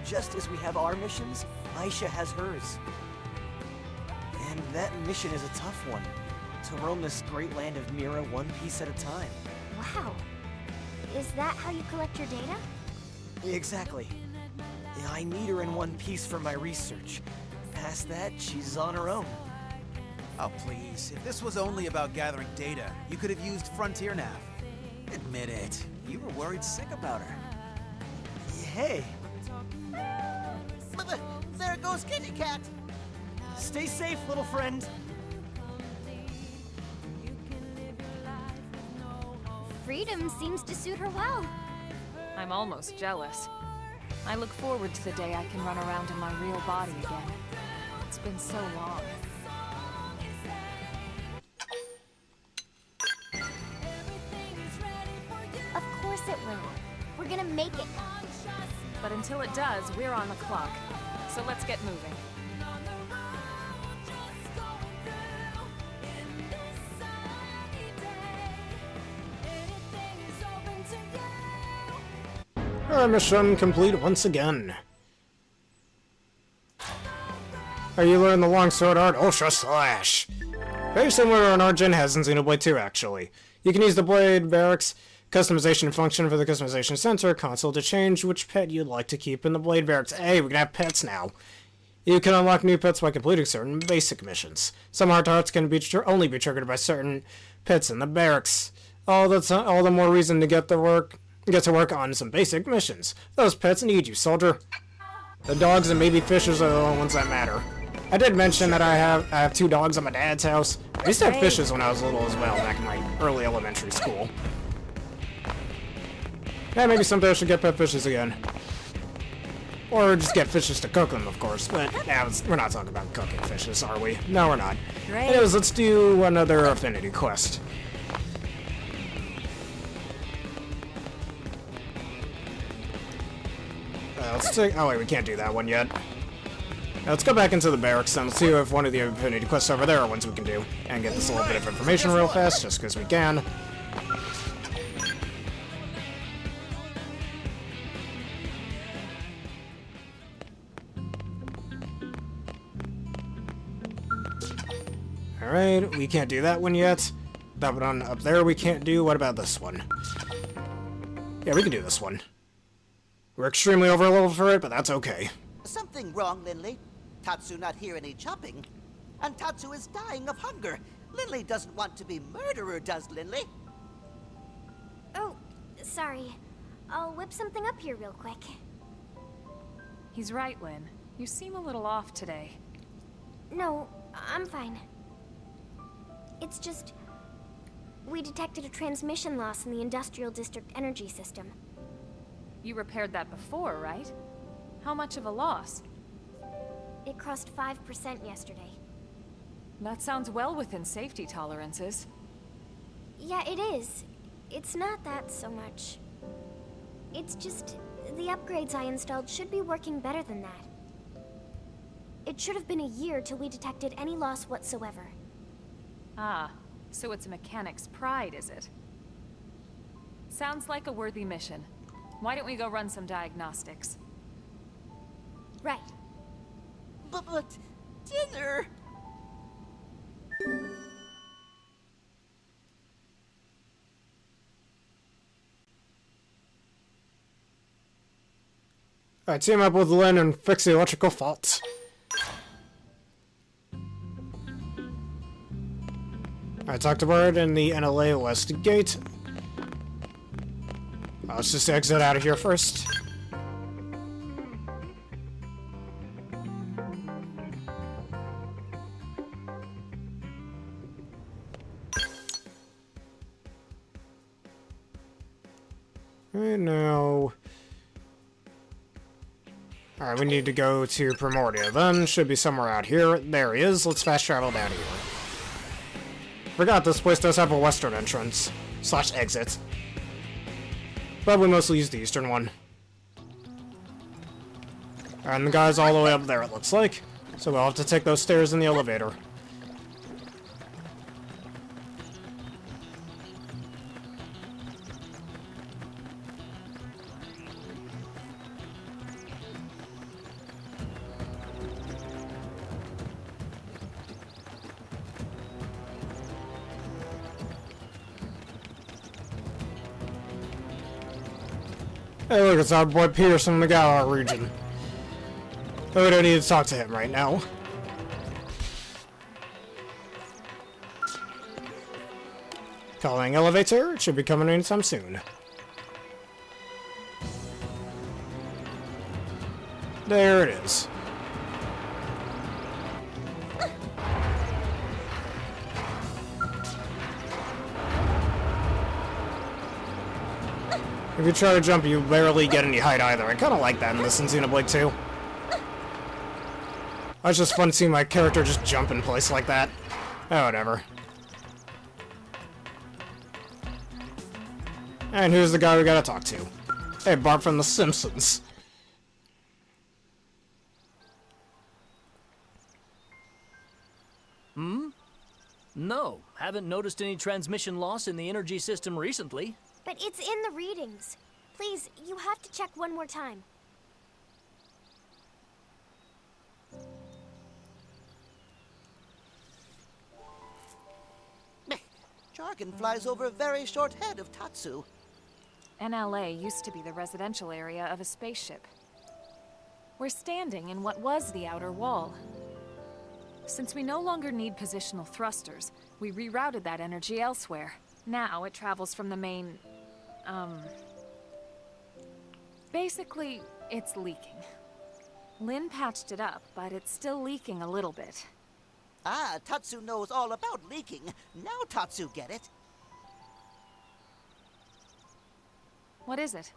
Just as we have our missions, Aisha has hers. And that mission is a tough one. To roam this great land of Mira one piece at a time. Wow. Is that how you collect your data? Exactly. I need her in one piece for my research. Past that, she's on her own. Oh, please. If this was only about gathering data, you could have used Frontier Nav. Admit it. You were worried sick about her. Hey, There goes Kitty Cat. stay safe, little friend. Freedom seems to suit her well. I'm almost jealous. I look forward to the day I can run around in my real body again. It's been so long. Of course it will. We're gonna make it. But until it does, we're on the clock. So let's get moving. Our mission complete once again. Are you learning the longsword art? Ultra Slash! Very similar to an Argent has in Xenoblade 2, actually. You can use the Blade Barracks customization function for the customization center console to change which pet you'd like to keep in the Blade Barracks. Hey, we can have pets now. You can unlock new pets by completing certain basic missions. Some hearts can only be triggered by certain pets in the barracks. All the more reason to get to work on some basic missions. Those pets need you, soldier. The dogs and maybe fishes are the only ones that matter. I did mention that I have 2 dogs at my dad's house. I used to have fishes when I was little as well, back in my early elementary school. Yeah, maybe someday I should get pet fishes again. Or just get fishes to cook them, of course. But yeah, we're not talking about cooking fishes, are we? No, we're not. Great. Anyways, let's do another Affinity quest. Let's take... Oh wait, we can't do that one yet. Let's go back into the barracks and see if one of the Affinity quests over there are ones we can do. And get this little bit of information real fast, just because we can. Alright, we can't do that one yet. That one up there we can't do. What about this one? Yeah, we can do this one. We're extremely over-leveled for it, but that's okay. Something wrong, Linley? Tatsu not hear any chopping. And Tatsu is dying of hunger. Linley doesn't want to be murderer, does Linley? Oh, sorry. I'll whip something up here real quick. He's right, Lynn. You seem a little off today. No, I'm fine. It's just... we detected a transmission loss in the Industrial District energy system. You repaired that before, right? How much of a loss? It crossed 5% yesterday. That sounds well within safety tolerances. Yeah, it is. It's not that so much. It's just, the upgrades I installed should be working better than that. It should have been a year till we detected any loss whatsoever. Ah, so it's a mechanic's pride, is it? Sounds like a worthy mission. Why don't we go run some diagnostics? Right. But dinner? Alright, team up with Lynn and fix the electrical faults. I talked to Bird in the NLA West Gate. Let's just exit out of here first. Right now... Alright, we need to go to Primordia then. Should be somewhere out here. There he is. Let's fast travel down here. Forgot this place does have a western entrance. / exit. But we mostly use the eastern one. And the guy's all the way up there, it looks like. So we'll have to take those stairs in the elevator. Hey, look, it's our boy Peterson in the Galar region. We don't need to talk to him right now. Calling elevator. It should be coming anytime soon. There it is. If you try to jump, you barely get any height either. I kind of like that in this in Xenoblade 2. It's just fun seeing my character just jump in place like that. Oh, whatever. And who's the guy we gotta talk to? Hey, Bart from The Simpsons. No, haven't noticed any transmission loss in the energy system recently. But it's in the readings. Please, you have to check one more time. Jargon flies over a very short head of Tatsu. NLA used to be the residential area of a spaceship. We're standing in what was the outer wall. Since we no longer need positional thrusters, we rerouted that energy elsewhere. Now it travels from the main... Basically, it's leaking. Lynn patched it up, but it's still leaking a little bit. Ah, Tatsu knows all about leaking. Now Tatsu get it. What is it?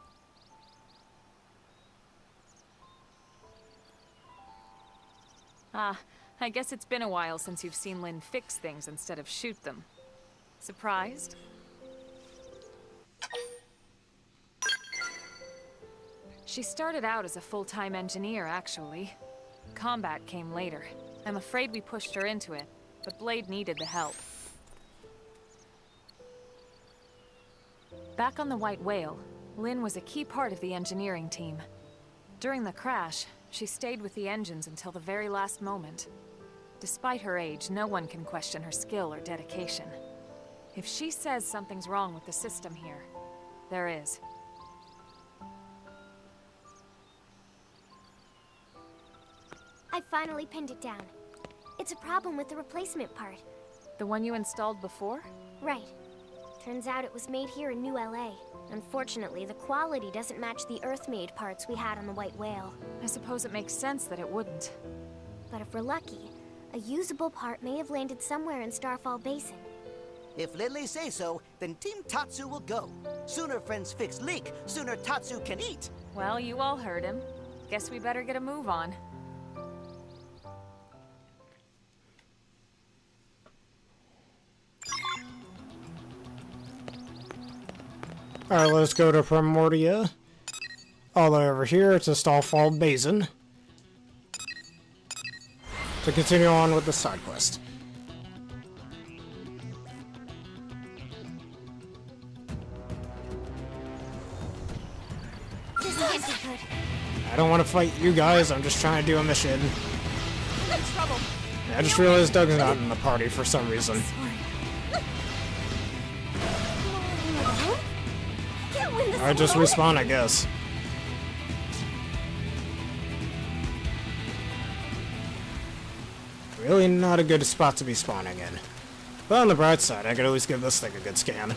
Ah, I guess it's been a while since you've seen Lynn fix things instead of shoot them. Surprised? She started out as a full-time engineer, actually. Combat came later. I'm afraid we pushed her into it, but Blade needed the help. Back on the White Whale, Lynn was a key part of the engineering team. During the crash, she stayed with the engines until the very last moment. Despite her age, no one can question her skill or dedication. If she says something's wrong with the system here, there is. I finally pinned it down. It's a problem with the replacement part. The one you installed before? Right. Turns out it was made here in New LA. Unfortunately, the quality doesn't match the Earth-made parts we had on the White Whale. I suppose it makes sense that it wouldn't. But if we're lucky, a usable part may have landed somewhere in Starfall Basin. If Lindley say so, then Team Tatsu will go. Sooner friends fix leak, sooner Tatsu can eat. Well, you all heard him. Guess we better get a move on. Alright, let's go to Primordia. All the way over here to Stallfall Basin. To continue on with the side quest. This can't be good. I don't want to fight you guys, I'm just trying to do a mission. I'm in trouble. I just realized Doug's not in the party for some reason. Can't win this I just alone. respawn, I guess. Really not a good spot to be spawning in. But on the bright side, I could always give this thing a good scan.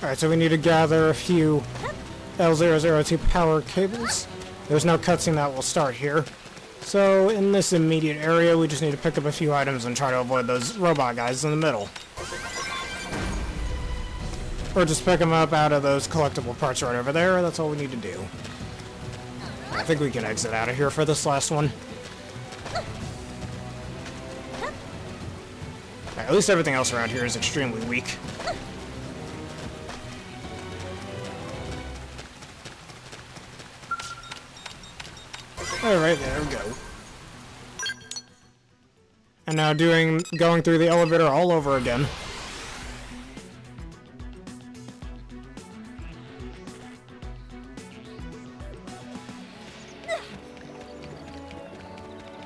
Alright, so we need to gather a few L002 power cables. There's no cutscene that will start here. So, in this immediate area, we just need to pick up a few items and try to avoid those robot guys in the middle. Or just pick them up out of those collectible parts right over there. That's all we need to do. I think we can exit out of here for this last one. At least everything else around here is extremely weak. Alright, there we go. And now going through the elevator all over again.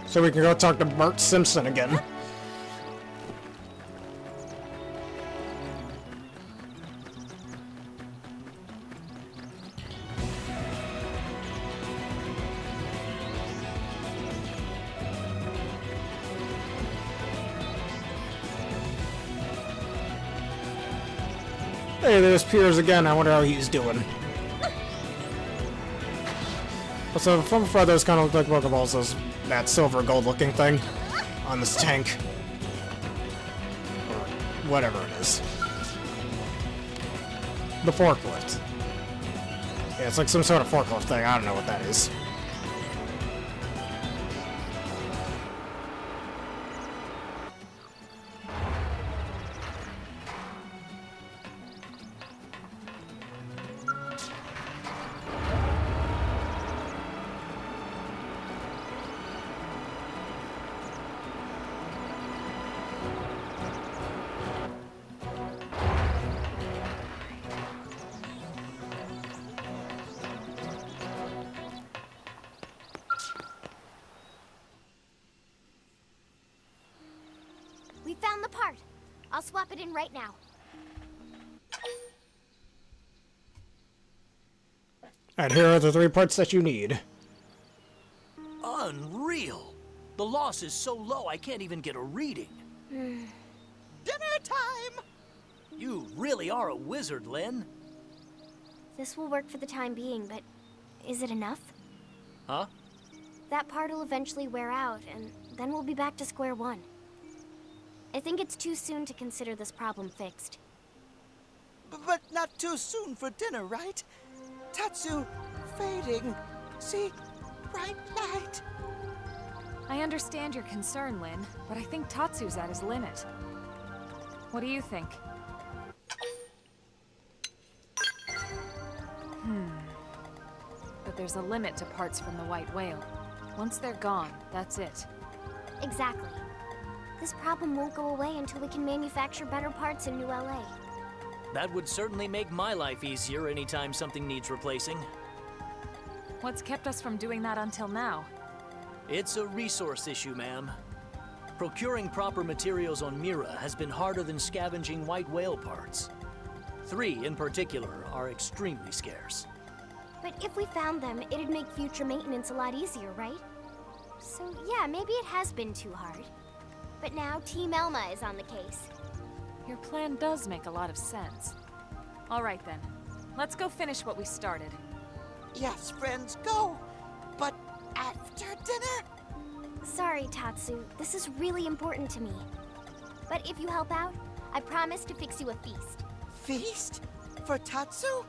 So we can go talk to Bart Simpson again. Hey, there's Piers again. I wonder how he's doing. Also, from far, those kind of look like Pokeballs, that silver gold looking thing on this tank. Or whatever it is. The forklift. Yeah, it's like some sort of forklift thing. I don't know what that is. We found the part. I'll swap it in right now. Alright, here are the 3 parts that you need. Unreal! The loss is so low I can't even get a reading. Dinner time! You really are a wizard, Lynn. This will work for the time being, but is it enough? Huh? That part will eventually wear out, and then we'll be back to square one. I think it's too soon to consider this problem fixed. But not too soon for dinner, right? Tatsu, fading. See? Bright light. I understand your concern, Lynn, but I think Tatsu's at his limit. What do you think? But there's a limit to parts from the White Whale. Once they're gone, that's it. Exactly. This problem won't go away until we can manufacture better parts in New LA. That would certainly make my life easier anytime something needs replacing. What's kept us from doing that until now? It's a resource issue, ma'am. Procuring proper materials on Mira has been harder than scavenging White Whale parts. 3, in particular, are extremely scarce. But if we found them, it'd make future maintenance a lot easier, right? So yeah, maybe it has been too hard. But now Team Elma is on the case. Your plan does make a lot of sense. All right then, let's go finish what we started. Yes, friends, go! But after dinner? Sorry, Tatsu. This is really important to me. But if you help out, I promise to fix you a feast. Feast? For Tatsu?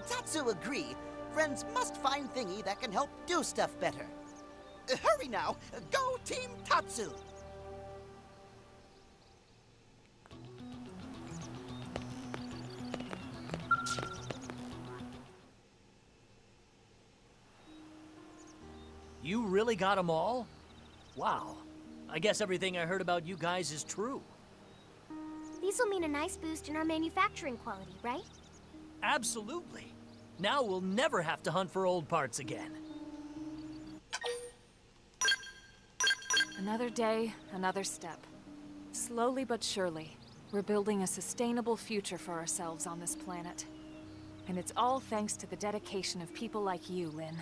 Tatsu agree. Friends must find thingy that can help do stuff better. Hurry now! Go Team Tatsu! You really got them all? Wow. I guess everything I heard about you guys is true. These will mean a nice boost in our manufacturing quality, right? Absolutely. Now we'll never have to hunt for old parts again. Another day, another step. Slowly but surely, we're building a sustainable future for ourselves on this planet. And it's all thanks to the dedication of people like you, Lynn.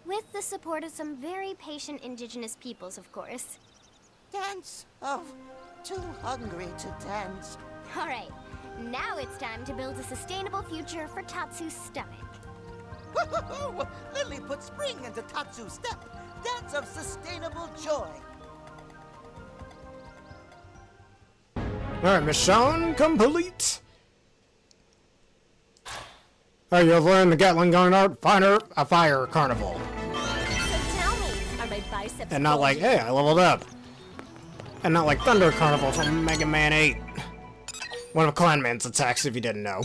With the support of some very patient indigenous peoples, of course. Dance? Oh, too hungry to dance. All right, now it's time to build a sustainable future for Tatsu's stomach. Woo-hoo-hoo! Lily put spring into Tatsu's step. Dance of sustainable joy. Alright, mission complete! Oh, you've learned the Gatling gun art, a fire carnival. So tell me, are my biceps And not like, hey, I leveled up. And not like Thunder Carnival from Mega Man 8. One of Clanman's attacks, if you didn't know.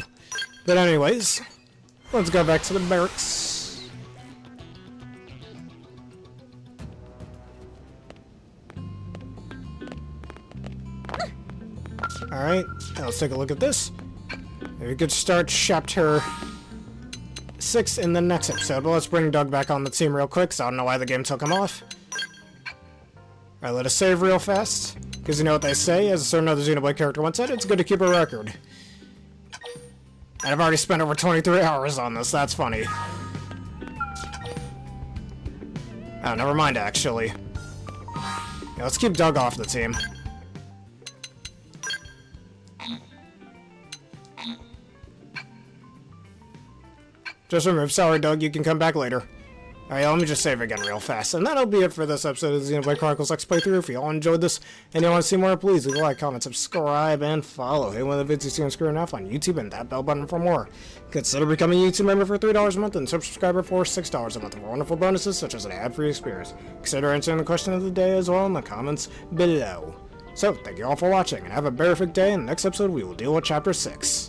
But anyways, let's go back to the barracks. Alright, let's take a look at this. We could start chapter 6 in the next episode, but let's bring Doug back on the team real quick, so I don't know why the game took him off. Alright, let us save real fast, because you know what they say, as a certain other Xenoblade character once said, it's good to keep a record. And I've already spent over 23 hours on this, that's funny. Oh, never mind, actually. Yeah, let's keep Doug off the team. Just remove. Sorry, Doug. You can come back later. Alright, let me just save again real fast. And that'll be it for this episode of the Xenoblade Chronicles X playthrough. If you all enjoyed this and you want to see more, please leave a like, comment, subscribe, and follow. Hit one of the videos you see on screen enough on YouTube and that bell button for more. Consider becoming a YouTube member for $3 a month and subscriber for $6 a month for wonderful bonuses such as an ad-free experience. Consider answering the question of the day as well in the comments below. So, thank you all for watching, and have a perfect day. In the next episode, we will deal with Chapter 6.